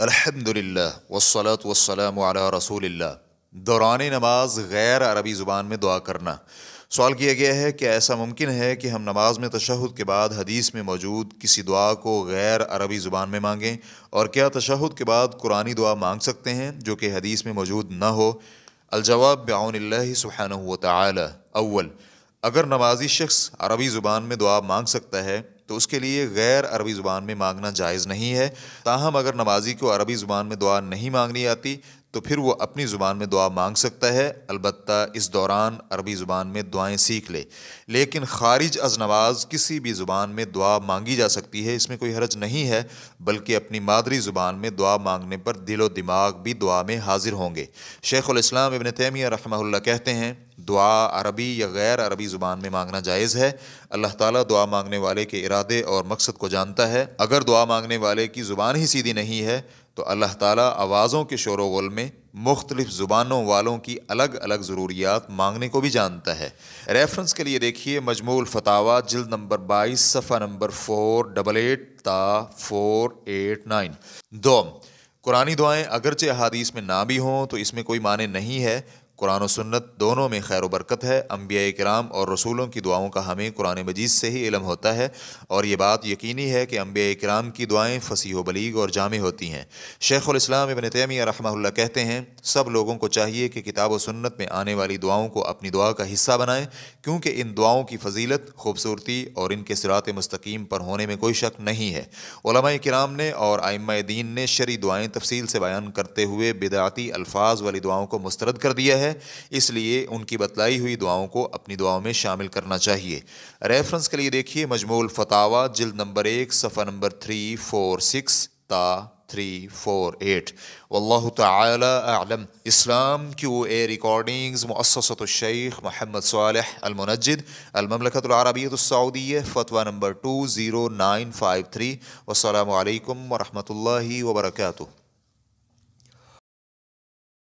الحمدللہ والصلاة والسلام علی رسول اللہ۔ دوران نماز غیر عربی زبان میں دعا کرنا۔ سوال کیا گیا ہے کہ ایسا ممکن ہے کہ ہم نماز میں تشہد کے بعد حدیث میں موجود کسی دعا کو غیر عربی زبان میں مانگیں، اور کیا تشہد کے بعد قرآنی دعا مانگ سکتے ہیں جو کہ حدیث میں موجود نہ ہو؟ الجواب بعون اللہ سبحانہ وتعالی۔ اول، اگر نمازی شخص عربی زبان میں دعا مانگ سکتا ہے تو اس کے لیے غیر عربی زبان میں مانگنا جائز نہیں ہے۔ تاہم اگر نمازی کو عربی زبان میں دعا نہیں مانگنی آتی تو پھر وہ اپنی زبان میں دعا مانگ سکتا ہے، البتہ اس دوران عربی زبان میں دعائیں سیکھ لے۔ لیکن خارج از نماز کسی بھی زبان میں دعا مانگی جا سکتی ہے، اس میں کوئی حرج نہیں ہے، بلکہ اپنی مادری زبان میں دعا مانگنے پر دل و دماغ بھی دعا میں حاضر ہوں گے۔ شیخ الاسلام ابن تیمیہ رحمہ اللہ کہتے ہیں، دعا عربی یا غیر عربی زبان میں مانگنا جائز ہے۔ اللہ تعالیٰ دعا مانگنے والے کے ارادے اور مقصد کو جانتا ہے۔ اگر دعا مانگنے والے کی زبان ہی سیدھی نہیں ہے تو اللہ تعالیٰ آوازوں کے شور و غل میں مختلف زبانوں والوں کی الگ الگ ضروریات مانگنے کو بھی جانتا ہے۔ ریفرنس کے لیے دیکھیے مجموع الفتاویٰ جلد نمبر 22 صفحہ نمبر 488 تا 489۔ دوم، قرآنی دعائیں اگرچہ احادیث میں نہ بھی ہوں تو اس میں کوئی معنی نہیں ہے۔ قرآن و سنت دونوں میں خیر و برکت ہے۔ انبیاء کرام اور رسولوں کی دعاؤں کا ہمیں قرآن مجید سے ہی علم ہوتا ہے، اور یہ بات یقینی ہے کہ انبیاء کرام کی دعائیں فصیح و بلیغ اور جامع ہوتی ہیں۔ شیخ الاسلام ابن تیمیہ رحمہ اللہ کہتے ہیں، سب لوگوں کو چاہیے کہ کتاب و سنت میں آنے والی دعاؤں کو اپنی دعا کا حصہ بنائیں، کیونکہ ان دعاؤں کی فضیلت، خوبصورتی اور ان کے صراط مستقیم پر ہونے میں کوئی شک نہیں ہے۔ علماء کرام نے اور ائمہ دین نے شرعی دعائیں تفصیل سے بیان کرتے ہوئے بدعتی الفاظ والی دعاؤں کو مسترد کر دیا ہے، اس لیے ان کی بتلائی ہوئی دعاؤں کو اپنی دعاؤں میں شامل کرنا چاہیے۔ ریفرنس کے لیے دیکھیے مجموع الفتاویٰ جلد نمبر 1 صفحہ نمبر 346 تا 348۔ واللہ تعالی اعلم۔ اسلام کیو اے ریکارڈنگز، مؤسسۃ الشیخ محمد صالح المنجد، المملکۃ العربیہ السعودیہ، فتویٰ نمبر 20953۔ والسلام علیکم ورحمۃ اللہ وبرکاتہ۔